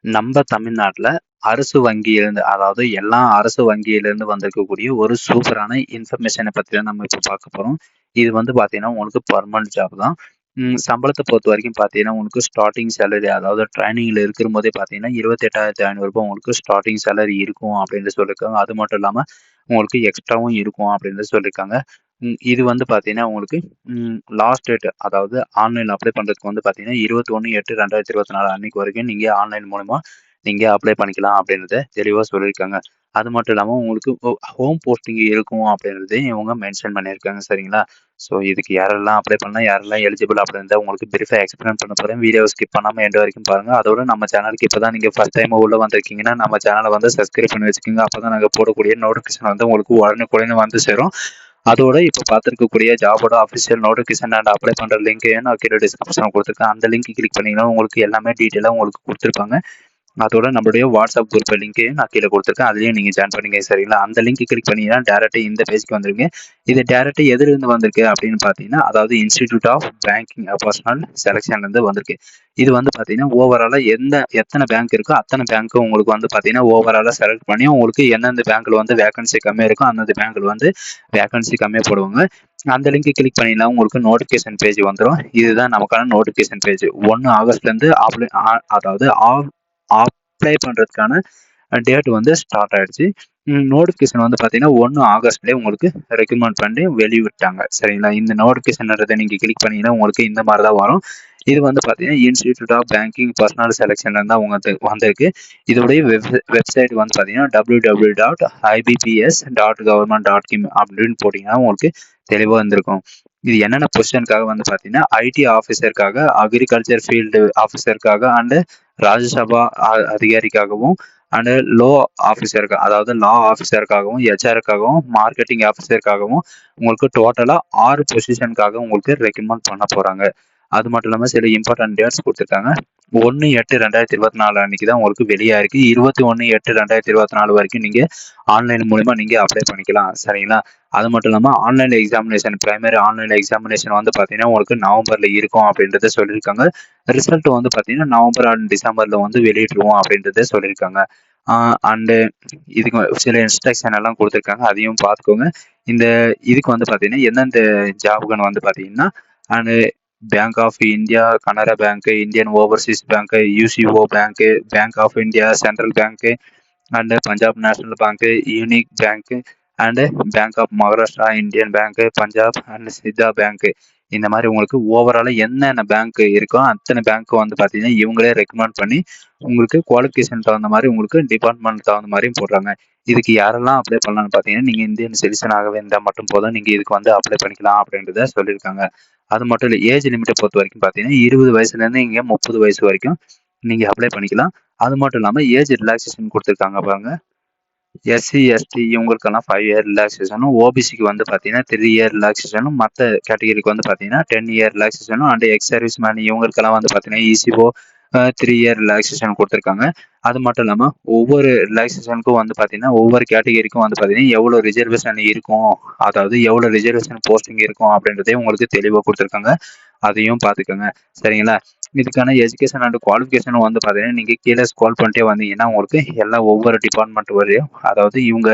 நம்ம தமிழ்நாட்டுல அரசு வங்கியிலிருந்து, அதாவது எல்லா அரசு வங்கியிலிருந்து வந்திருக்கக்கூடிய ஒரு சூப்பரான இன்ஃபர்மேஷனை பத்தி தான் நம்ம இப்போ பார்க்க போறோம். இது வந்து பார்த்தீங்கன்னா, உங்களுக்கு பெர்மனன்ட் ஜாப் தான். சம்பளத்த பொறுத்தவரைக்கும் பார்த்தீங்கன்னா, உங்களுக்கு ஸ்டார்ட்டிங் சேலரி, அதாவது ட்ரெய்னிங்ல இருக்கும்போதே பார்த்தீங்கன்னா, ரூ. 28,500 உங்களுக்கு ஸ்டார்ட்டிங் சேலரி இருக்கும் அப்படின்னு சொல்லியிருக்காங்க. அது மட்டும் இல்லாம உங்களுக்கு எக்ஸ்ட்ராவும் இருக்கும் அப்படின்னு சொல்லியிருக்காங்க. இது வந்து பார்த்தீங்கன்னா, உங்களுக்கு லாஸ்ட் டேட், அதாவது ஆன்லைன்ல அப்ளை பண்றதுக்கு வந்து பார்த்தீங்கன்னா, 21/8/2024 அன்னைக்கு வரைக்கும் நீங்க ஆன்லைன் மூலமா நீங்க அப்ளை பண்ணிக்கலாம் அப்படின்றத தெளிவா சொல்லியிருக்காங்க. அது மட்டும் இல்லாம உங்களுக்கு ஹோம் போஸ்டிங் இருக்கும் அப்படின்றதையும் இவங்க மென்ஷன் பண்ணியிருக்காங்க. சரிங்களா? ஸோ இதுக்கு யாரெல்லாம் அப்ளை பண்ணலாம், யாரெல்லாம் எலிஜிபிள் அப்படின்றத உங்களுக்கு பிரீஃபா எக்ஸ்பிளைன் பண்ண போறேன். வீடியோவ ஸ்கிப் பண்ணாம எண்ட் வரைக்கும் பாருங்க. அதோட நம்ம சேனலுக்கு இப்ப தான் நீங்க ஃபர்ஸ்ட் டைம் உள்ள வந்திருக்கீங்கன்னா, நம்ம சேனல வந்து சப்ஸ்கிரைப் பண்ணி வச்சுக்கோங்க. அப்பதான் நாங்க போடக்கூடிய நோட்டிஃபிகேஷன் வந்து உங்களுக்கு உடனுக்குடனே வந்து சேரும். அதோட இப்போ பார்த்துருக்கக்கூடிய ஜாபோட அஃபிஷியல் நோட்டிஃபிகேஷன் அண்ட் அப்ளை பண்ணுற லிங்க்கையும் நான் கீழே டிஸ்கிரிப்ஷனில் கொடுத்துருக்கேன். அந்த லிங்க் கிளிக் பண்ணிங்கன்னா உங்களுக்கு எல்லாமே டீட்டெயிலாக உங்களுக்கு கொடுத்துருப்பாங்க. அதோட நம்மளுடைய வாட்ஸ்அப் குரூப் லிங்க்கையும் நான் கீழே கொடுத்துருக்கேன். அதுலேயும் நீங்கள் ஜாயின் பண்ணிங்க. சரிங்களா? அந்த லிங்க் கிளிக் பண்ணிங்கன்னா டேரெக்டாக இந்த பேஜ்க்கு வந்துருங்க. இது டேரெக்டாக எதிலிருந்து வந்திருக்கு அப்படின்னு பார்த்தீங்கன்னா, அதாவது இன்ஸ்டிடியூட் ஆஃப் பேங்கிங் பர்சனல் செலெக்ஷன்லேருந்து வந்திருக்கு. இது வந்து பார்த்தீங்கன்னா, ஓவராலாக எத்தனை பேங்க் இருக்கோ அத்தனை பேங்க்கும் உங்களுக்கு வந்து பார்த்தீங்கன்னா, ஓவராலாக செலக்ட் பண்ணி உங்களுக்கு எந்தெந்த பேங்க்கில் வந்து வேகன்சி கம்மியாக இருக்கோ அந்தந்த பேங்க்கில் வந்து வேகன்சி கம்மியாக போடுவாங்க. அந்த லிங்க் கிளிக் பண்ணினா உங்களுக்கு நோட்டிஃபிகேஷன் பேஜ் வந்துடும். இதுதான் நமக்கான நோட்டிஃபிகேஷன் பேஜ். 1 ஆகஸ்ட்லேருந்து அதாவது அப்ளை பண்ணுறதுக்கான டேட் வந்து ஸ்டார்ட் ஆயிடுச்சு. நோட்டிஃபிகேஷன் வந்து பார்த்தீங்கன்னா 1 ஆகஸ்ட்லேயே உங்களுக்கு ரெக்கமெண்ட் பண்ணி வெளியிட்டாங்க. சரிங்களா? இந்த நோட்டிஃபிகேஷன்றதை நீங்கள் கிளிக் பண்ணீங்கன்னா உங்களுக்கு இந்த மாதிரி தான் வரும். இது வந்து பார்த்தீங்கன்னா இன்ஸ்டிடியூட் ஆஃப் பேங்கிங் பர்சனல் செலெக்ஷன்ல தான் உங்களுக்கு வந்திருக்கு. இதோடைய வெப்சைட் வந்து பார்த்தீங்கன்னா www.ibps.government.in அப்படின்னு போட்டிங்கன்னா உங்களுக்கு தெளிவாக இருந்திருக்கும். இது என்னென்ன பொசிஷனுக்காக வந்து பார்த்தீங்கன்னா, ஐடி ஆஃபீஸருக்காக, அக்ரிகல்ச்சர் ஃபீல்டு ஆஃபீஸருக்காக அண்டு ராஜ்யசபா அதிகாரிக்காகவும் அண்டு அதாவது லா ஆஃபீஸருக்காகவும், ஹெச்ஆருக்காகவும், மார்க்கெட்டிங் ஆஃபீஸருக்காகவும் உங்களுக்கு டோட்டலாக 6 பொசிஷனுக்காக உங்களுக்கு ரெக்கமெண்ட் பண்ண போகிறாங்க. அது மட்டும் இல்லாமல் சில இம்பார்ட்டன்ட் டேட்ஸ் கொடுத்துருக்காங்க. 1/8/2024 அன்னைக்கு தான் உங்களுக்கு வெளியாயிருக்கு. 21/8/2024 வரைக்கும் நீங்கள் ஆன்லைன் மூலிமா நீங்கள் அப்ளை பண்ணிக்கலாம். சரிங்களா? அது மட்டும் இல்லாமல் online examination, primary online examination வந்து பார்த்தீங்கன்னா உங்களுக்கு நவம்பரில் இருக்கும் அப்படின்றத சொல்லியிருக்காங்க. ரிசல்ட் வந்து பார்த்தீங்கன்னா நவம்பர் அண்ட் டிசம்பரில் வந்து வெளியிட்டுருவோம் அப்படின்றத சொல்லியிருக்காங்க. அண்டு இதுக்கு சில இன்ஸ்ட்ரக்ஷன் எல்லாம் கொடுத்துருக்காங்க. அதையும் பார்த்துக்கோங்க. இந்த இதுக்கு வந்து பார்த்தீங்கன்னா எந்தெந்த ஜாபுக்குன்னு வந்து பார்த்தீங்கன்னா, and bank of India, Canara bank, Indian overseas bank, UCO bank, bank of India, central bank and Punjab national bank, union bank and bank of Maharashtra, Indian bank, Punjab and Sind bank. இந்த மாதிரி உங்களுக்கு ஓவராலாக என்னென்ன பேங்க் இருக்கோ அத்தனை பேங்க் வந்து பார்த்தீங்கன்னா இவங்களே ரெக்கமெண்ட் பண்ணி உங்களுக்கு குவாலிஃபிகேஷன் தகுந்த மாதிரி உங்களுக்கு டிபார்ட்மெண்ட் தகுந்த மாதிரியும் போடுறாங்க. இதுக்கு யாரெல்லாம் அப்ளை பண்ணலாம்னு பார்த்தீங்கன்னா, நீங்கள் இந்தியன் சிட்டிசனாகவே இருந்தால் மட்டும் போதும், நீங்கள் இதுக்கு வந்து அப்ளை பண்ணிக்கலாம் அப்படின்றத சொல்லியிருக்காங்க. அது மட்டும் இல்லை, ஏஜ் லிமிட்டை பொறுத்த வரைக்கும் பார்த்தீங்கன்னா 20 வயசுலேருந்து இங்கே 30 வயசு வரைக்கும் நீங்கள் அப்ளை பண்ணிக்கலாம். அது மட்டும் இல்லாமல் ஏஜ் ரிலாக்ஸேஷன் கொடுத்துருக்காங்க பாருங்க. எஸ்சி, எஸ்டி இவங்களுக்கெல்லாம் 5 இயர் ரிலாக்ஸேஷனும், ஓபிசிக்கு வந்து பார்த்தீங்கன்னா 3 இயர் ரிலாக்ஸேஷனும், மற்ற கேட்டகரிக்கு வந்து பார்த்தீங்கன்னா 10 இயர் ரிலாக்ஸேஷனும் அண்ட் எக்ஸ் சர்வீஸ் மேன் இவங்களுக்கெல்லாம் வந்து பார்த்தீங்கன்னா இசிஓ 3 இயர் ரிலாக்ஸேஷன் கொடுத்துருக்காங்க. அது மட்டும் இல்லாமல் ஒவ்வொரு ரிலாக்ஸேஷனுக்கும் வந்து பார்த்தீங்கன்னா ஒவ்வொரு கேட்டகரிக்கும் வந்து பார்த்தீங்கன்னா எவ்வளோ ரிசர்வேஷன் இருக்கும், அதாவது எவ்வளோ ரிசர்வேஷன் போஸ்டிங் இருக்கும் அப்படின்றதையும் உங்களுக்கு தெளிவாக கொடுத்துருக்காங்க. அதையும் பார்த்துக்கோங்க. சரிங்களா? இதுக்கான எஜுகேஷன் அண்ட் குவாலிஃபிகேஷனும் வந்து பார்த்தீங்கன்னா நீங்கள் கீழே ஸ்க்ரோல் பண்ணிட்டே வந்தீங்கன்னா உங்களுக்கு எல்லாம் ஒவ்வொரு டிபார்ட்மெண்ட் வரையும், அதாவது இவங்க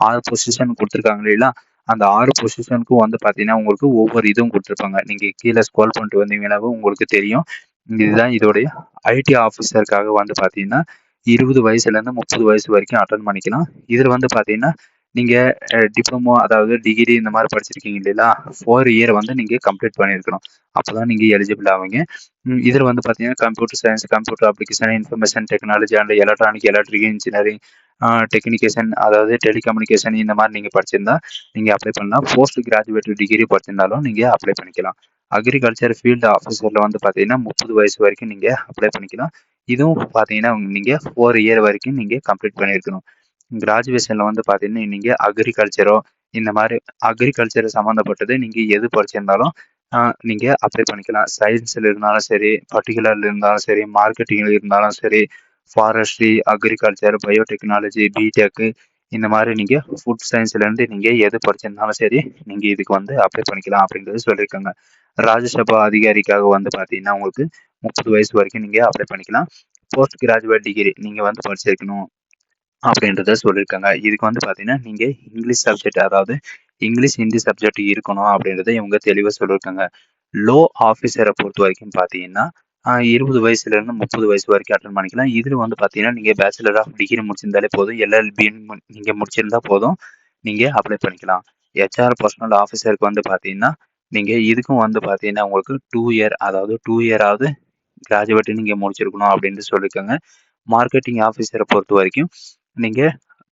6 பொசிஷன் கொடுத்துருக்காங்க இல்லைங்களா, அந்த 6 பொசிஷனுக்கும் வந்து பார்த்தீங்கன்னா உங்களுக்கு ஒவ்வொரு இதுவும் கொடுத்துருப்பாங்க. நீங்கள் கீழே ஸ்க்ரோல் பண்ணிட்டு வந்தீங்கன்னாவும் உங்களுக்கு தெரியும். இதுதான் இதோடைய ஐடி ஆஃபீஸருக்காக வந்து பார்த்தீங்கன்னா 20 வயசுலேருந்து 30 வயசு வரைக்கும் அட்டன் பண்ணிக்கலாம். இதில் வந்து பார்த்தீங்கன்னா நீங்கள் டிப்ளமோ, அதாவது டிகிரி இந்த மாதிரி படிச்சிருக்கீங்க இல்லைங்களா, 4 இயர் வந்து நீங்கள் கம்ப்ளீட் பண்ணியிருக்கணும். அப்போ தான் நீங்கள் எலிஜிபிள் ஆவீங்க. இதில் வந்து பார்த்தீங்கன்னா computer science, computer application, information technology and electric engineering, technician, அதாவது டெலிகம்யூனிகேஷன் இந்த மாதிரி நீங்கள் படிச்சிருந்தா நீங்கள் அப்ளை பண்ணலாம். போஸ்ட் கிராஜுவேட் டிகிரி படிச்சிருந்தாலும் நீங்கள் அப்ளை பண்ணிக்கலாம். அக்ரிகல்ச்சர் ஃபீல்டு ஆஃபீஸரில் வந்து பார்த்தீங்கன்னா 30 வயசு வரைக்கும் நீங்கள் அப்ளை பண்ணிக்கலாம். இதுவும் பார்த்தீங்கன்னா நீங்கள் 4 இயர் வரைக்கும் நீங்கள் கம்ப்ளீட் பண்ணியிருக்கணும். கிராஜுவேஷனில் வந்து பார்த்தீங்கன்னா நீங்கள் அக்ரிகல்ச்சரோ இந்த மாதிரி அக்ரிகல்ச்சர் சம்மந்தப்பட்டது நீங்கள் எது படிச்சிருந்தாலும் நீங்கள் அப்ளை பண்ணிக்கலாம். சயின்ஸில் இருந்தாலும் சரி, பர்டிகுலரில் இருந்தாலும் சரி, மார்க்கெட்டிங்கில் இருந்தாலும் சரி, ஃபாரஸ்ட்ரி, அக்ரிகல்ச்சர், பயோடெக்னாலஜி, பிடெக்கு இந்த மாதிரி நீங்கள் ஃபுட் சயின்ஸ்லேருந்து நீங்கள் எது படிச்சிருந்தாலும் சரி நீங்கள் இதுக்கு வந்து அப்ளை பண்ணிக்கலாம் அப்படின்றது சொல்லியிருக்காங்க. ராஜ்யசபா அதிகாரிக்காக வந்து பார்த்தீங்கன்னா உங்களுக்கு 30 வயசு வரைக்கும் நீங்கள் அப்ளை பண்ணிக்கலாம். போஸ்ட் கிராஜுவேட் டிகிரி நீங்கள் வந்து படிச்சிருக்கணும் அப்படின்றத சொல்லியிருக்காங்க. இதுக்கு வந்து பார்த்தீங்கன்னா, நீங்கள் இங்கிலீஷ் சப்ஜெக்ட் அதாவது இங்கிலீஷ், ஹிந்தி சப்ஜெக்ட் இருக்கணும் அப்படின்றத இவங்க தெளிவாக சொல்லியிருக்காங்க. லோ ஆஃபீஸரை பொறுத்த வரைக்கும் பார்த்தீங்கன்னா, 20 வயசுலேருந்து 30 வயசு வரைக்கும் அட்டன் பண்ணிக்கலாம். இதில் வந்து பார்த்தீங்கன்னா, நீங்கள் பேச்சுலர் ஆஃப் டிகிரி முடிச்சிருந்தாலே போதும். எல்எல்பின்னு நீங்கள் முடிச்சிருந்தா போதும். நீங்கள் அப்ளை பண்ணிக்கலாம். ஹெச்ஆர் பர்சனல் ஆஃபீஸருக்கு வந்து பார்த்தீங்கன்னா, நீங்கள் இதுக்கும் வந்து பார்த்தீங்கன்னா, உங்களுக்கு 2 இயர் அதாவது 2 இயராவது கிராஜுவேட் நீங்கள் முடிச்சிருக்கணும் அப்படின்னு சொல்லியிருக்காங்க. மார்க்கெட்டிங் ஆஃபீஸரை பொறுத்த வரைக்கும் நீங்கள்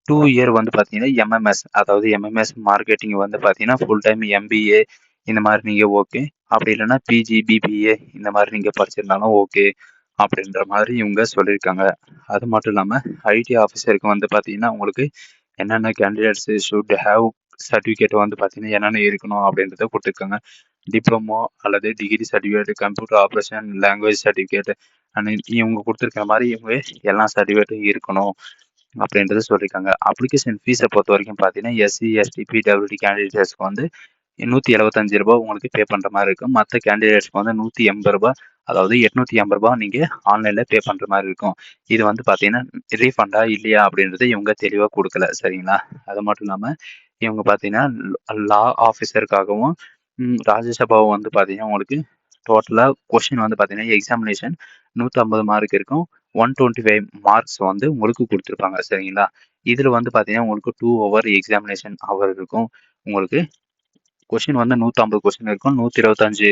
2 இயர் வந்து பார்த்தீங்கன்னா எம்எம்எஸ் அதாவது எம்எம்எஸ் மார்க்கெட்டிங் வந்து பார்த்தீங்கன்னா ஃபுல் டைம் எம்பிஏ இந்த மாதிரி நீங்கள் ஓகே. அப்படி இல்லைன்னா பிஜி பிபிஏ இந்த மாதிரி நீங்கள் படிச்சிருந்தாலும் ஓகே அப்படின்ற மாதிரி இவங்க சொல்லியிருக்காங்க. அது மட்டும் இல்லாமல் ஐடி ஆஃபீஸருக்கு வந்து பார்த்தீங்கன்னா உங்களுக்கு என்னென்ன கேண்டிடேட்ஸ் ஷுட் ஹேவ் சர்டிஃபிகேட் வந்து பார்த்தீங்கன்னா என்னென்ன இருக்கணும் அப்படின்றத கொடுத்துருக்காங்க. டிப்ளமோ அல்லது degree certificate, computer operation, language certificate and இவங்க கொடுத்துருக்க மாதிரி இவங்க எல்லா சர்டிஃபிகேட்டும் இருக்கணும் அப்படின்றத சொல்லியிருக்காங்க. அப்ளிகேஷன் ஃபீஸை பொறுத்த வரைக்கும் பார்த்தீங்கன்னா எஸ்சி எஸ்டி பிடபிள்யூடி கேண்டிடேட்ஸ்க்கு வந்து ரூ. 175 உங்களுக்கு பே பண்ணுற மாதிரி இருக்கும். மற்ற கேண்டிடேட்ஸ்க்கு வந்து ரூ. 180 அதாவது ரூ. 880 நீங்கள் ஆன்லைனில் பே பண்ணுற மாதிரி இருக்கும். இது வந்து பார்த்தீங்கன்னா ரீஃபண்டா இல்லையா அப்படின்றத இவங்க தெளிவாக கொடுக்கல சரிங்களா. அது மட்டும் இல்லாமல் இவங்க பார்த்தீங்கன்னா லா ஆஃபீஸருக்காகவும் ராஜ்யசபாவும் வந்து பார்த்தீங்கன்னா உங்களுக்கு டோட்டலாக கொஷின் வந்து பார்த்தீங்கன்னா எக்ஸாமினேஷன் 150 மார்க் இருக்கும். 125 மார்க்ஸ் வந்து உங்களுக்கு கொடுத்துருப்பாங்க சரிங்களா. இதில் வந்து பார்த்தீங்கன்னா உங்களுக்கு 2 ஹவர் எக்ஸாமினேஷன் ஹவர் இருக்கும். உங்களுக்கு கொஷின் வந்து 150 கொஷின் இருக்கும். 125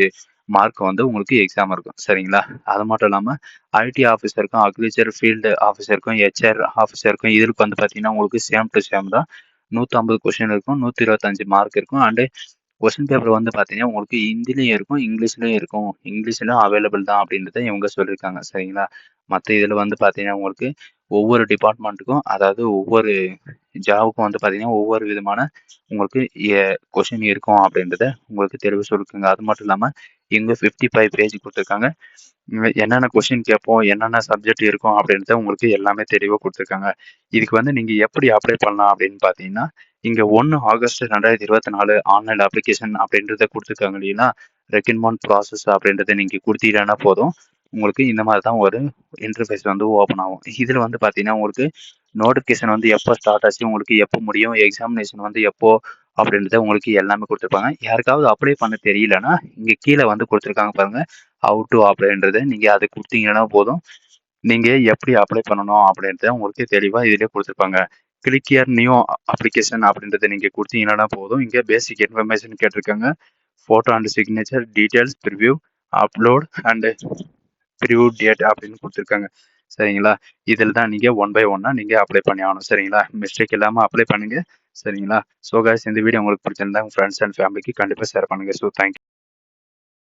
மார்க் வந்து உங்களுக்கு எக்ஸாம் இருக்கும் சரிங்களா. அது மட்டும் இல்லாமல் ஐடி ஆஃபீஸருக்கும் அக்ரிகல்ச்சர் ஃபீல்டு ஆஃபீஸருக்கும் ஹெச்ஆர் ஆஃபீஸருக்கும் இதுக்கு வந்து பார்த்தீங்கன்னா உங்களுக்கு சேம் டு சேம் தான். 150 கொஷின் இருக்கும். 125 மார்க் இருக்கும். அண்டு கொஸ்டின் பேப்பர் வந்து பார்த்தீங்கன்னா உங்களுக்கு ஹிந்திலையும் இருக்கும், இங்கிலீஷ்லையும் இருக்கும். இங்கிலீஷ்லையும் அவைலபிள் தான் அப்படின்றத இவங்க சொல்லியிருக்காங்க சரிங்களா. மற்ற இதில் வந்து பார்த்தீங்கன்னா உங்களுக்கு ஒவ்வொரு டிபார்ட்மெண்ட்டுக்கும் அதாவது ஒவ்வொரு ஜாபுக்கும் வந்து பார்த்தீங்கன்னா ஒவ்வொரு விதமான உங்களுக்கு கொஷின் இருக்கும் அப்படின்றத உங்களுக்கு தெளிவு சொல்லியிருக்காங்க. அது மட்டும் இல்லாமல் இவங்க 55 பேஜ் கொடுத்துருக்காங்க. என்னென்ன கொஷின் கேட்போம், என்னென்ன சப்ஜெக்ட் இருக்கும் அப்படின்றத உங்களுக்கு எல்லாமே தெளிவாக கொடுத்துருக்காங்க. இதுக்கு வந்து நீங்கள் எப்படி அப்ளை பண்ணலாம் அப்படின்னு பார்த்தீங்கன்னா, இங்கே 1 ஆகஸ்ட் 2024 ஆன்லைன் அப்ளிகேஷன் அப்படின்றத கொடுத்துருக்காங்க இல்லைங்களா. ரெக்ரூட்மெண்ட் ப்ராசஸ் அப்படின்றத நீங்கள் கொடுத்தீங்கன்னா போதும். உங்களுக்கு இந்த மாதிரி தான் ஒரு இன்டர்ஃபேஸ் வந்து ஓப்பன் ஆகும். இதில் வந்து பார்த்தீங்கன்னா உங்களுக்கு நோட்டிஃபிகேஷன் வந்து எப்போ ஸ்டார்ட் ஆச்சு, உங்களுக்கு எப்போ முடியும், எக்ஸாமினேஷன் வந்து எப்போ அப்படின்றத உங்களுக்கு எல்லாமே கொடுத்துருப்பாங்க. யாருக்காவது அப்ளை பண்ண தெரியலன்னா இங்கே கீழே வந்து கொடுத்துருக்காங்க பாருங்கள் ஹவு டு அப்ளைன்றது. நீங்கள் அது கொடுத்தீங்கன்னா போதும். நீங்கள் எப்படி அப்ளை பண்ணணும் அப்படின்றத உங்களுக்கு தெளிவாக இதிலே கொடுத்துருப்பாங்க. கிளிக் ஹியர் நியூ அப்ளிகேஷன் அப்படின்றத நீங்கள் கொடுத்தீங்கன்னா போதும். இங்கே பேசிக் இன்ஃபர்மேஷன் கேட்டிருக்காங்க. Photo and signature details preview upload and preview date அப்படின்னு கொடுத்துருக்காங்க சரிங்களா. இதில் தான் நீங்கள் 1 by 1 நீங்கள் அப்ளை பண்ணி ஆகணும் சரிங்களா. மிஸ்டேக் இல்லாமல் அப்ளை பண்ணுங்கள் சரிங்களா. ஸோ கைஸ் இந்த வீடியோ உங்களுக்கு பிடிச்சிருந்தா உங்கள் ஃப்ரெண்ட்ஸ் அண்ட் ஃபேமிலிக்கு கண்டிப்பாக ஷேர் பண்ணுங்கள். So thank you.